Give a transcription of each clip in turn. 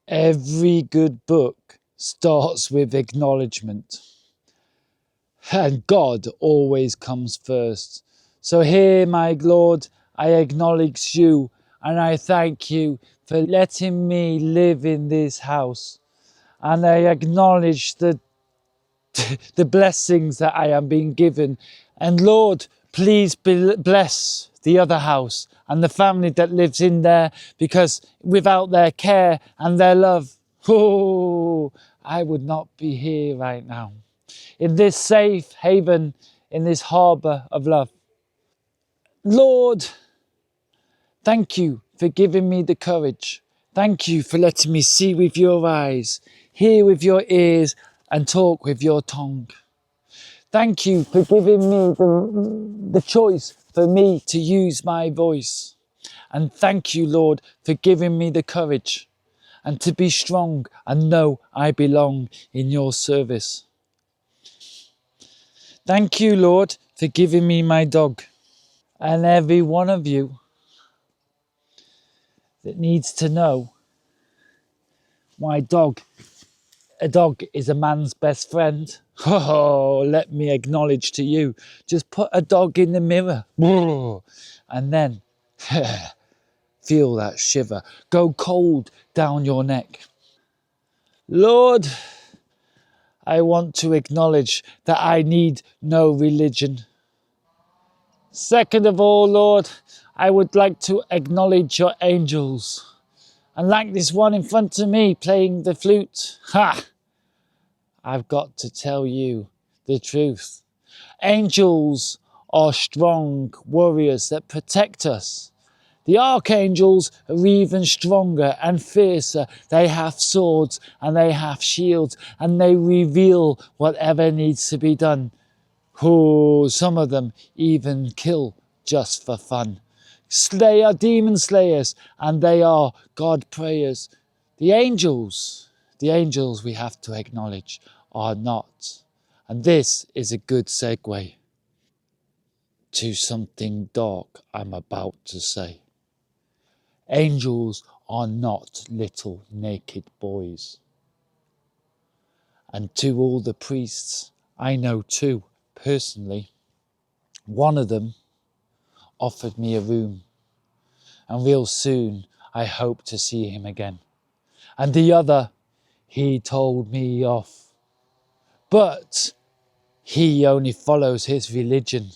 Every good book starts with acknowledgement. And God always comes first. So here, my Lord, I acknowledge you and I thank you for letting me live in this house. And I acknowledge the blessings that I am being given. And Lord, please bless the other house and the family that lives in there, because without their care and their love, I would not be here right now, in this safe haven, in this harbour of love. Lord, thank you for giving me the courage. Thank you for letting me see with your eyes, hear with your ears, and talk with your tongue. Thank you for giving me the choice for me to use my voice. And thank you, Lord, for giving me the courage and to be strong and know I belong in your service. Thank you, Lord, for giving me my dog. And every one of you that needs to know my dog. A dog is a man's best friend. Oh, let me acknowledge to you. Just put a dog in the mirror and then feel that shiver go cold down your neck. Lord, I want to acknowledge that I need no religion. Second of all, Lord, I would like to acknowledge your angels. And like this one in front of me playing the flute, I've got to tell you the truth. Angels are strong warriors that protect us. The archangels are even stronger and fiercer. They have swords and they have shields and they reveal whatever needs to be done. Some of them even kill just for fun. They are demon slayers and they are God prayers. The angels we have to acknowledge are not. And this is a good segue to something dark I'm about to say. Angels are not little naked boys. And to all the priests, I know too, personally, one of them offered me a room. And real soon, I hope to see him again. And the other, he told me off. But he only follows his religion.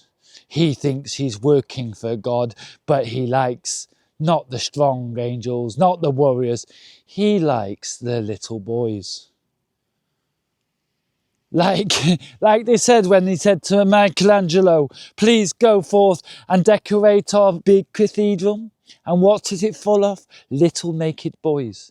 He thinks he's working for God, but he likes not the strong angels, not the warriors. He likes the little boys. Like they said when he said to Michelangelo, please go forth and decorate our big cathedral. And what is it full of? Little naked boys.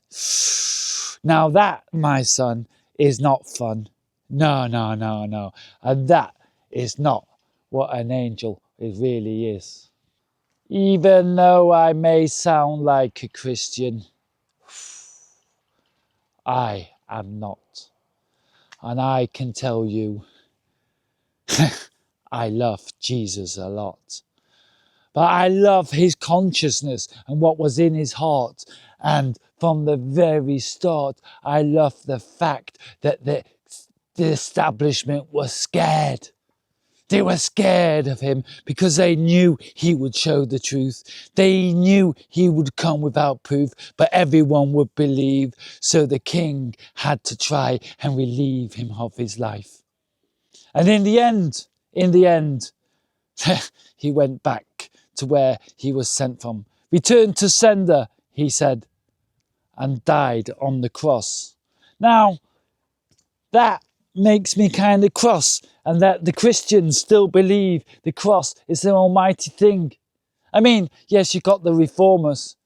Now that, my son, is not fun. No. And that is not what an angel really is. Even though I may sound like a Christian, I am not. And I can tell you, I love Jesus a lot. But I love his consciousness and what was in his heart. And from the very start, I love the fact that the establishment was scared. They were scared of him because they knew he would show the truth. They knew he would come without proof, but everyone would believe. So the king had to try and relieve him of his life. And in the end, he went back to where he was sent from. Return to sender, he said, and died on the cross. Now, that makes me kind of cross, and that the Christians still believe the cross is the almighty thing. I mean, yes, you got the reformers.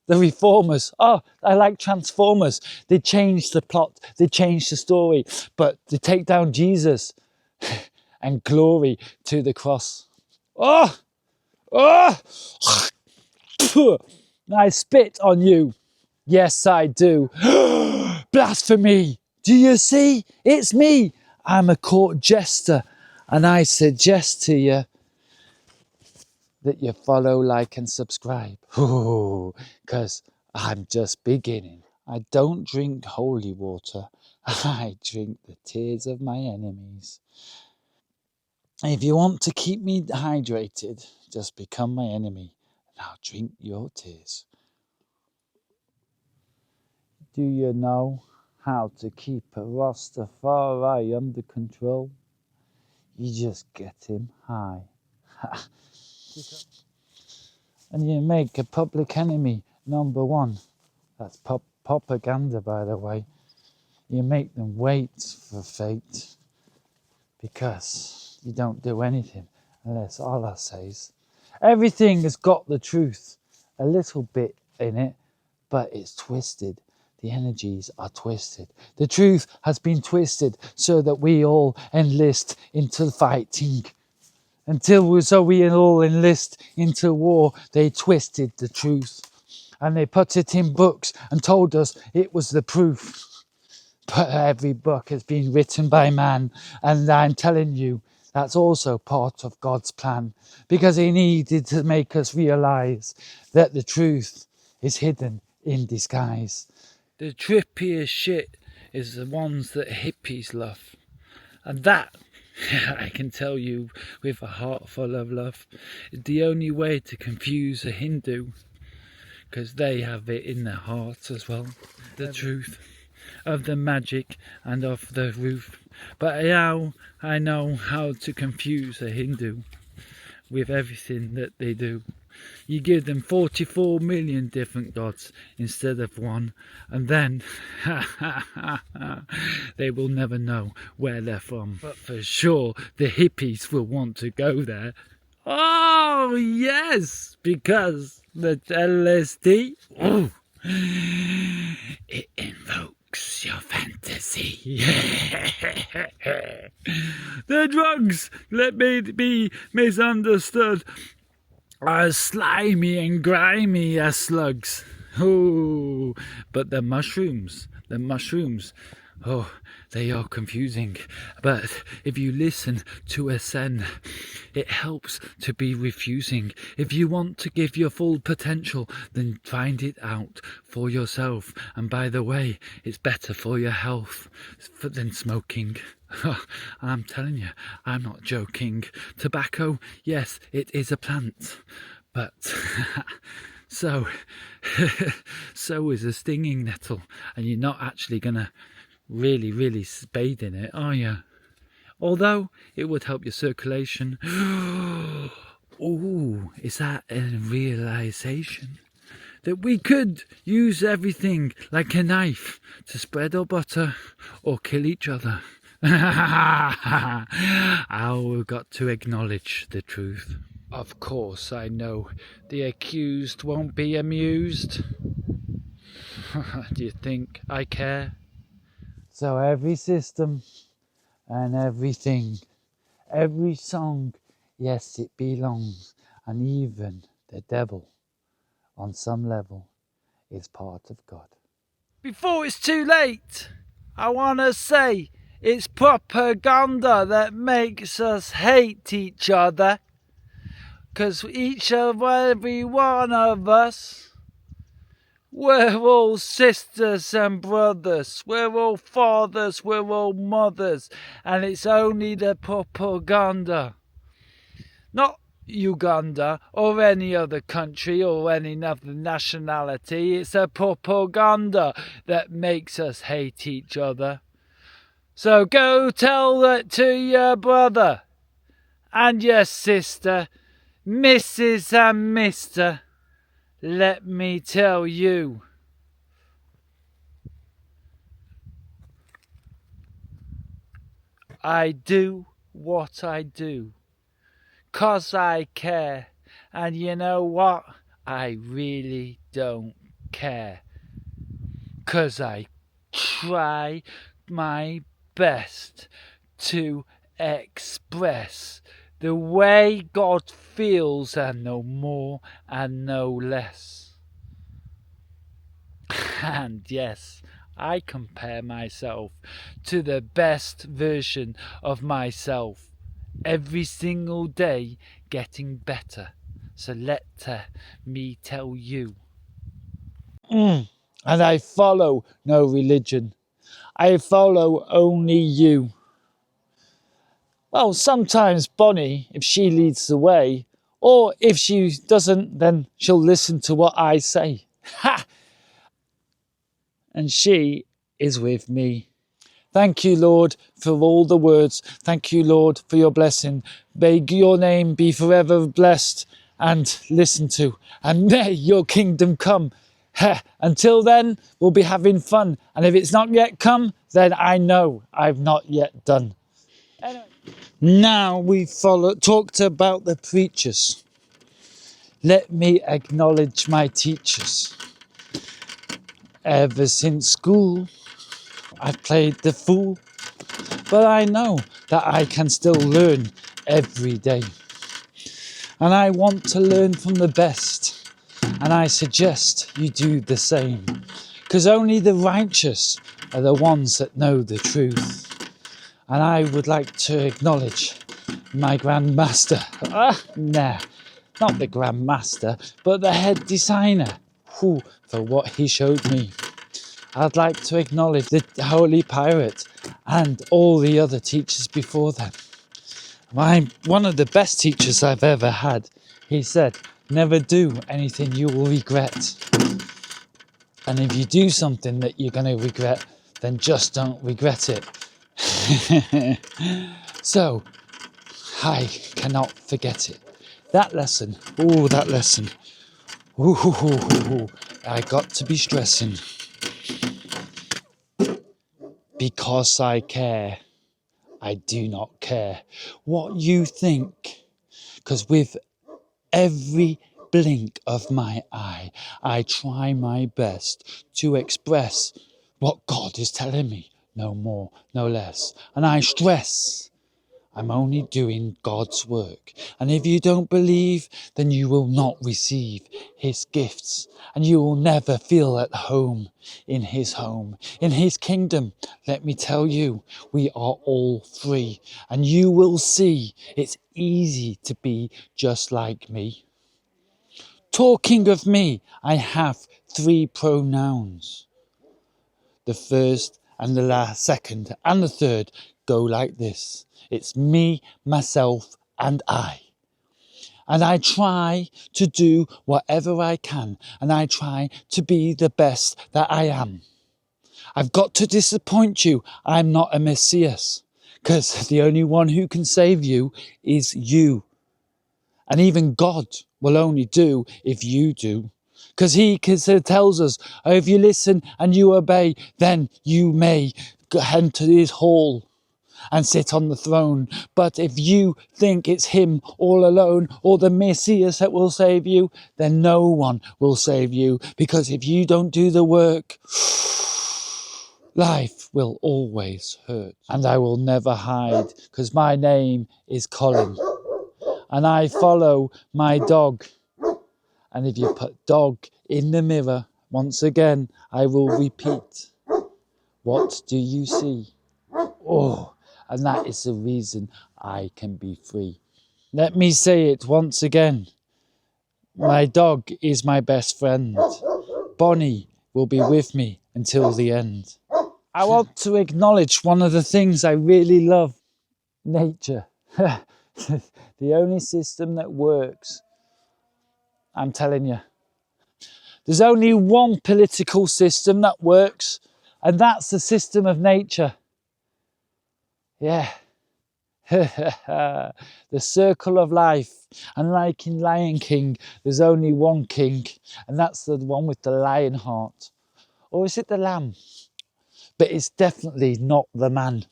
Oh, I like Transformers. They changed the plot, they changed the story, but they take down Jesus and glory to the cross. Oh, I spit on you. Yes, I do. Blasphemy! Do you see? It's me. I'm a court jester, and I suggest to you that you follow, like, and subscribe. Because I'm just beginning. I don't drink holy water. I drink the tears of my enemies. If you want to keep me hydrated, just become my enemy and I'll drink your tears. Do you know how to keep a Rastafari under control? You just get him high. And you make a public enemy number one. That's propaganda, by the way. You make them wait for fate because you don't do anything unless Allah says. Everything has got the truth, a little bit in it, but it's twisted. The energies are twisted. The truth has been twisted so that we all enlist into fighting. So we all enlist into war, they twisted the truth. And they put it in books and told us it was the proof. But every book has been written by man. And I'm telling you, that's also part of God's plan. Because he needed to make us realize that the truth is hidden in disguise. The trippiest shit is the ones that hippies love. And that, I can tell you with a heart full of love, is the only way to confuse a Hindu. Because they have it in their hearts as well. The truth of the magic and of the roof. But now I know how to confuse a Hindu with everything that they do. You give them 44 million different gods instead of one, and then they will never know where they're from. But for sure, the hippies will want to go there. Oh, yes, because the LSD, ooh, it invokes your fantasy. The drugs, let me be misunderstood, as slimy and grimy as slugs. Oh, but the mushrooms, oh, they are confusing. But if you listen to a Zen, it helps to be refusing. If you want to give your full potential, then find it out for yourself. And by the way, it's better for your health than smoking. I'm telling you, I'm not joking. Tobacco, yes, it is a plant, but so is a stinging nettle, and you're not actually gonna really spade in it, are you? Although it would help your circulation. Ooh, is that a realization? That we could use everything like a knife to spread our butter or kill each other. We've got to acknowledge the truth. Of course, I know the accused won't be amused. Do you think I care? So every system and everything, every song, yes, it belongs. And even the devil, on some level, is part of God. Before it's too late, I want to say it's propaganda that makes us hate each other. 'Cause every one of us, we're all sisters and brothers. We're all fathers, we're all mothers. And it's only the propaganda. Not Uganda or any other country or any other nationality. It's a propaganda that makes us hate each other. So go tell that to your brother and your sister, Mrs. and Mr. Let me tell you, I do what I do 'cause I care. And you know what? I really don't care. 'Cause I try my best to express the way God feels, and no more and no less. And yes, I compare myself to the best version of myself every single day, getting better. So let me tell you. And I follow no religion. I follow only you. Well, sometimes Bonnie, if she leads the way, or if she doesn't, then she'll listen to what I say. Ha! And she is with me. Thank you, Lord, for all the words. Thank you, Lord, for your blessing. May your name be forever blessed and listened to. And may your kingdom come. Until then, we'll be having fun. And if it's not yet come, then I know I've not yet done. Anyway. Now we talked about the preachers. Let me acknowledge my teachers. Ever since school, I've played the fool. But I know that I can still learn every day. And I want to learn from the best. And I suggest you do the same. Because only the righteous are the ones that know the truth. And I would like to acknowledge my grandmaster. Nah, not the grandmaster, but the head designer. For what he showed me. I'd like to acknowledge the Holy Pirate and all the other teachers before them. One of the best teachers I've ever had. He said, never do anything you will regret. And if you do something that you're going to regret, then just don't regret it. So, I cannot forget it. That lesson, I got to be stressing. Because I care, I do not care what you think. Because with every blink of my eye, I try my best to express what God is telling me. No more, no less. And I stress I'm only doing God's work. And if you don't believe, then you will not receive his gifts. And you will never feel at home, in his kingdom. Let me tell you, we are all free. And you will see it's easy to be just like me. Talking of me, I have 3 pronouns. The first and the last, second and the third go like this. It's me, myself and I. And I try to do whatever I can. And I try to be the best that I am. I've got to disappoint you. I'm not a Messiah. Because the only one who can save you is you. And even God will only do if you do. Because he tells us, if you listen and you obey, then you may enter his hall and sit on the throne. But if you think it's him all alone or the Messiah that will save you, then no one will save you. Because if you don't do the work, life will always hurt. And I will never hide, because my name is Colin. And I follow my dog. And if you put dog in the mirror, once again, I will repeat. What do you see? Oh, and that is the reason I can be free. Let me say it once again. My dog is my best friend. Bonnie will be with me until the end. I want to acknowledge one of the things I really love. Nature. The only system that works. I'm telling you. There's only one political system that works, and that's the system of nature. Yeah. The circle of life. And like in Lion King, there's only one king, and that's the one with the lion heart. Or is it the lamb? But it's definitely not the man.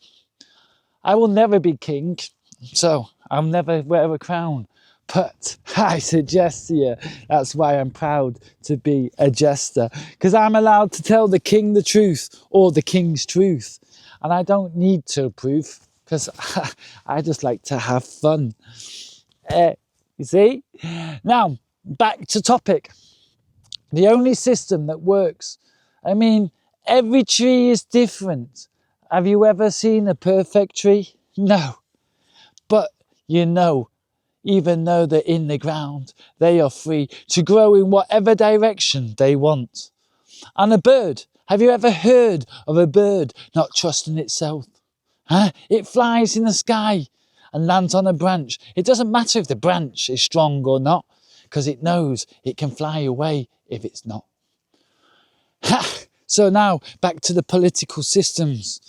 I will never be king, so I'll never wear a crown. But I suggest to you, that's why I'm proud to be a jester, because I'm allowed to tell the king the truth, or the king's truth. And I don't need to prove, because I just like to have fun. You see? Now, back to topic. The only system that works. I mean, every tree is different. Have you ever seen a perfect tree? No. But you know, even though they're in the ground, they are free to grow in whatever direction they want. And a bird. Have you ever heard of a bird not trusting itself? Huh? It flies in the sky and lands on a branch. It doesn't matter if the branch is strong or not, because it knows it can fly away if it's not. Ha! So now back to the political systems.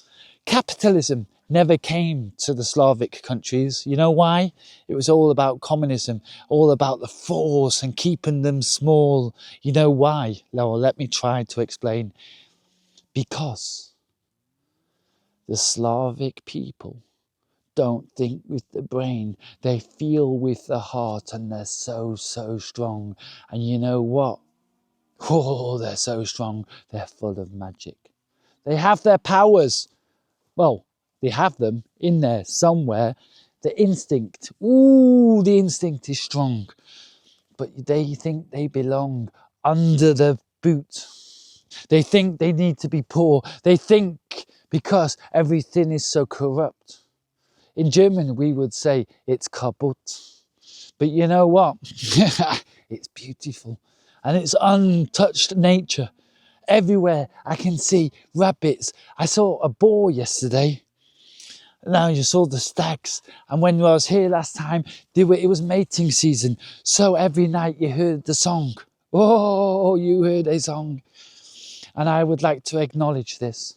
Capitalism never came to the Slavic countries. You know why? It was all about communism, all about the force and keeping them small. You know why? Well, let me try to explain. Because the Slavic people don't think with the brain, they feel with the heart, and they're so strong. And you know what? Oh, they're so strong. They're full of magic. They have their powers. Well, they have them in there somewhere. The instinct. Ooh, the instinct is strong. But they think they belong under the boot. They think they need to be poor. They think because everything is so corrupt. In German, we would say it's kaputt. But you know what? It's beautiful. And it's untouched nature. Everywhere I can see rabbits. I saw a boar yesterday. Now you saw the stags. And when I was here last time, it was mating season. So every night you heard the song. Oh, you heard a song. And I would like to acknowledge this.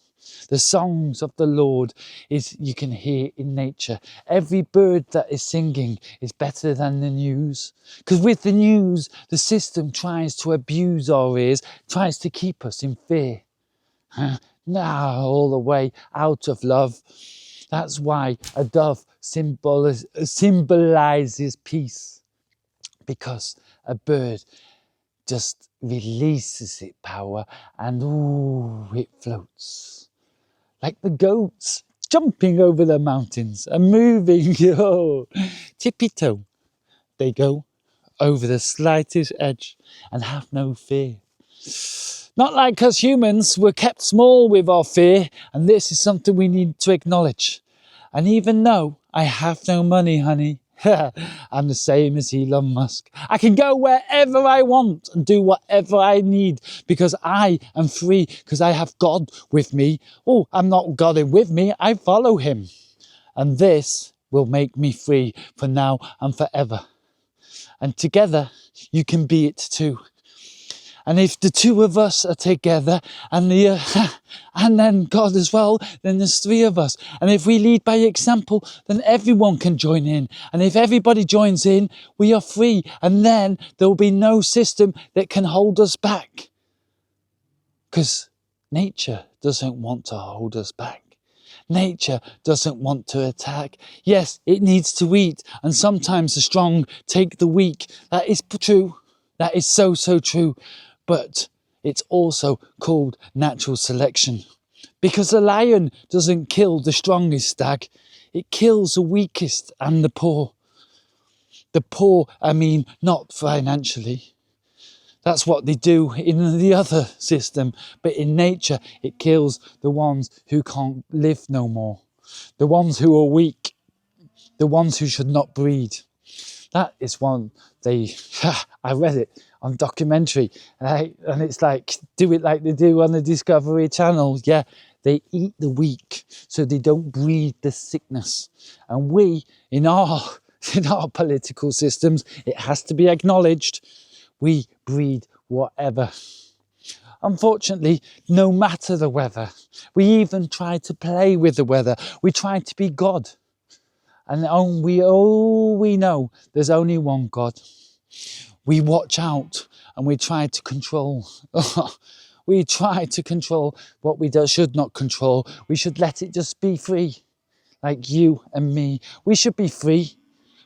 The songs of the Lord you can hear in nature. Every bird that is singing is better than the news. Because with the news, the system tries to abuse our ears, tries to keep us in fear. Now, all the way out of love. That's why a dove symbolizes peace. Because a bird just releases its power and ooh, it floats. Like the goats jumping over the mountains and moving, oh, tippy-toe. They go over the slightest edge and have no fear. Not like us humans, we're kept small with our fear, and this is something we need to acknowledge. And even though I have no money, honey, I'm the same as Elon Musk. I can go wherever I want and do whatever I need because I am free, because I have God with me. Oh, I'm not God with me, I follow him. And this will make me free for now and forever. And together, you can be it too. And if the two of us are together and then God as well, then there's three of us. And if we lead by example, then everyone can join in. And if everybody joins in, we are free. And then there will be no system that can hold us back. Because nature doesn't want to hold us back. Nature doesn't want to attack. Yes, it needs to eat. And sometimes the strong take the weak. That is true. That is so true. But it's also called natural selection. Because the lion doesn't kill the strongest stag. It kills the weakest and the poor. The poor, I mean, not financially. That's what they do in the other system. But in nature, it kills the ones who can't live no more. The ones who are weak. The ones who should not breed. That is one I read it on documentary, and it's like, do it like they do on the Discovery Channel. Yeah, they eat the weak so they don't breed the sickness. And we, in our political systems, it has to be acknowledged, we breed whatever. Unfortunately, no matter the weather, we even try to play with the weather. We try to be God. And we know there's only one God. We watch out and we try to control. We try to control what we should not control. We should let it just be free. Like you and me. We should be free.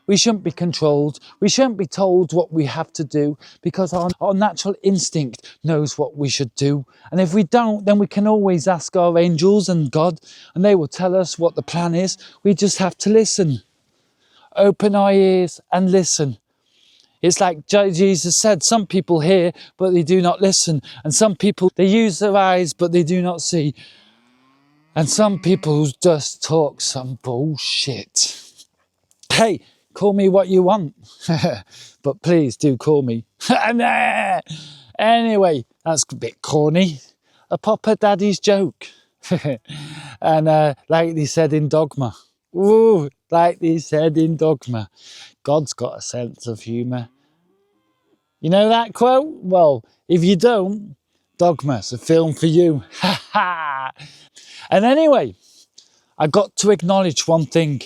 We shouldn't be controlled. We shouldn't be told what we have to do, because our natural instinct knows what we should do. And if we don't, then we can always ask our angels and God, and they will tell us what the plan is. We just have to listen. Open our ears and listen. It's like Jesus said, some people hear, but they do not listen. And some people, they use their eyes, but they do not see. And some people just talk some bullshit. Hey, call me what you want. But please do call me. Anyway, that's a bit corny. A proper daddy's joke. And like they said in Dogma. Ooh, like they said in Dogma. God's got a sense of humour. You know that quote? Well, if you don't, Dogma's a film for you. Ha ha! And anyway, I got to acknowledge one thing.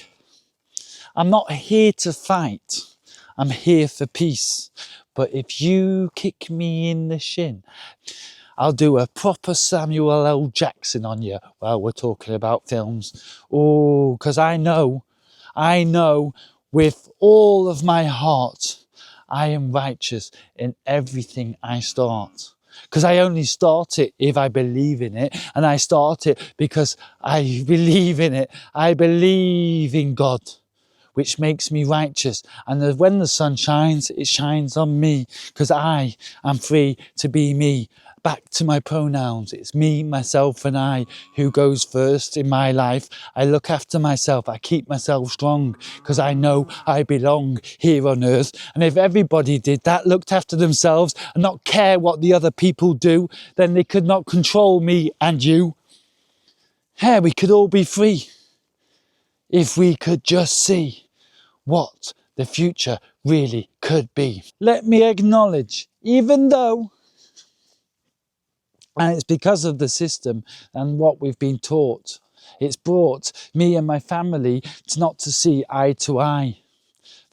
I'm not here to fight. I'm here for peace. But if you kick me in the shin, I'll do a proper Samuel L. Jackson on you while we're talking about films. Oh, because I know with all of my heart, I am righteous in everything I start. Because I only start it if I believe in it. And I start it because I believe in it. I believe in God, which makes me righteous. And when the sun shines, it shines on me because I am free to be me. Back to my pronouns. It's me, myself, and I who goes first in my life. I look after myself. I keep myself strong because I know I belong here on earth. And if everybody did that, looked after themselves and not care what the other people do, then they could not control me and you. Yeah, we could all be free if we could just see what the future really could be. Let me acknowledge, even though, and it's because of the system and what we've been taught, it's brought me and my family to not to see eye to eye.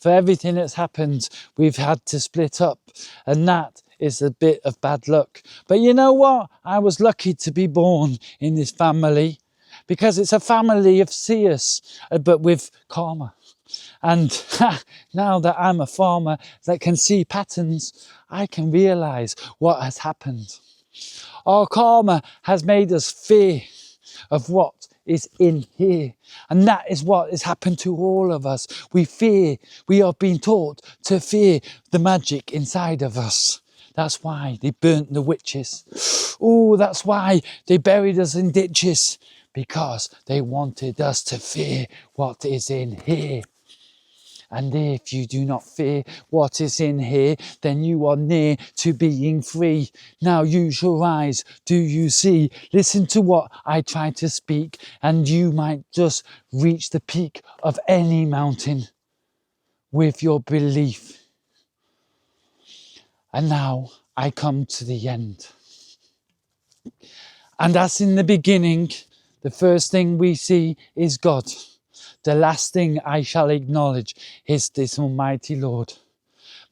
For everything that's happened, we've had to split up, and that is a bit of bad luck. But you know what? I was lucky to be born in this family because it's a family of seers, but with karma. And now that I'm a farmer that can see patterns, I can realise what has happened. Our karma has made us fear of what is in here. And that is what has happened to all of us. We are being taught to fear the magic inside of us. That's why they burnt the witches. Oh, that's why they buried us in ditches. Because they wanted us to fear what is in here. And if you do not fear what is in here, then you are near to being free. Now use your eyes. Do you see? Listen to what I try to speak, and you might just reach the peak of any mountain with your belief. And now I come to the end. And as in the beginning, the first thing we see is God. The last thing I shall acknowledge is this Almighty Lord.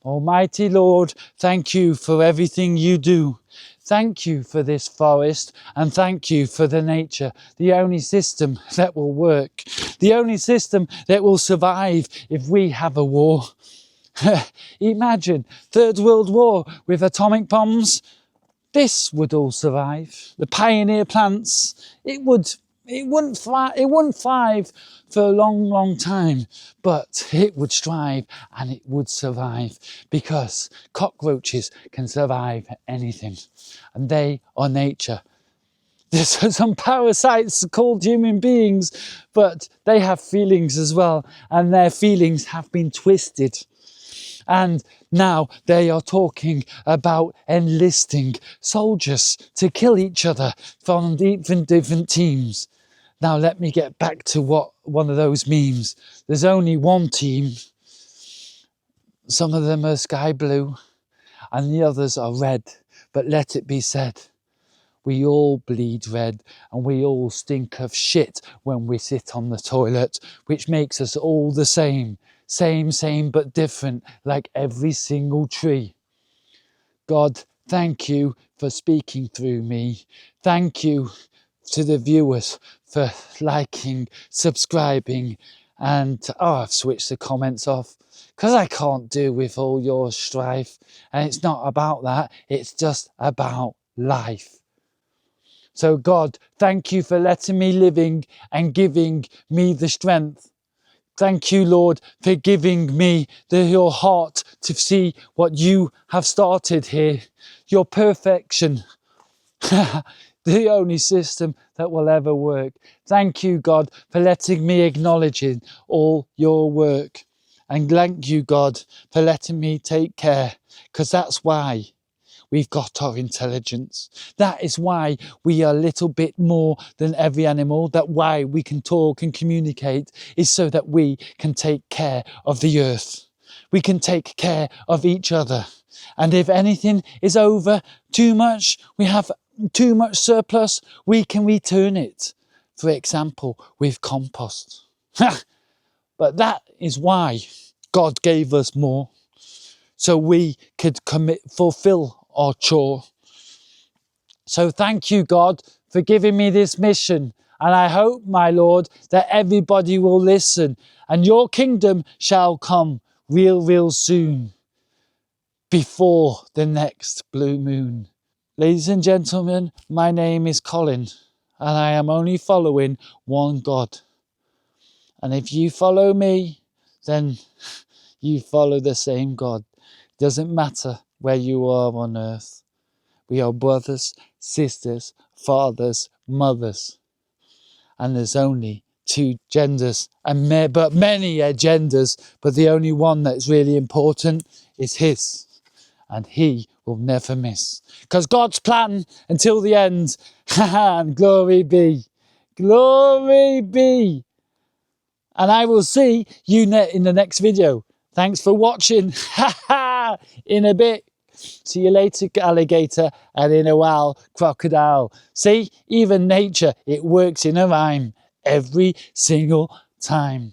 Almighty Lord, thank you for everything you do. Thank you for this forest, and thank you for the nature, the only system that will work, the only system that will survive if we have a war. Imagine Third World War with atomic bombs. This would all survive. The pioneer plants, it wouldn't thrive for a long, long time, but it would strive and it would survive because cockroaches can survive anything and they are nature. There's some parasites called human beings, but they have feelings as well, and their feelings have been twisted. And now they are talking about enlisting soldiers to kill each other from different teams. Now let me get back to one of those memes. There's only one team. Some of them are sky blue and the others are red. But let it be said, we all bleed red and we all stink of shit when we sit on the toilet, which makes us all the same. Same, but different, like every single tree. God, thank you for speaking through me. Thank you to the viewers for liking, subscribing, and I've switched the comments off because I can't deal with all your strife. And it's not about that, it's just about life. So God, thank you for letting me living and giving me the strength. Thank you, Lord, for giving me your heart to see what you have started here. Your perfection. The only system that will ever work. Thank you, God, for letting me acknowledge all your work. And thank you, God, for letting me take care. Because that's why we've got our intelligence. That is why we are a little bit more than every animal. That why we can talk and communicate is so that we can take care of the earth. We can take care of each other. And if anything is over too much, we have too much surplus, we can return it. For example, with compost. But that is why God gave us more, so we could fulfill our chore. So thank you, God, for giving me this mission. And I hope, my Lord, that everybody will listen and your kingdom shall come real soon, before the next blue moon. Ladies and gentlemen, my name is Colin, and I am only following one God. And if you follow me, then you follow the same God. Doesn't matter where you are on earth. We are brothers, sisters, fathers, mothers. And there's only two genders, but many agendas, but the only one that's really important is his. And he will never miss. Because God's plan until the end, and glory be. Glory be. And I will see you in the next video. Thanks for watching. In a bit. See you later, alligator, and in a while, crocodile. See, even nature, it works in a rhyme every single time.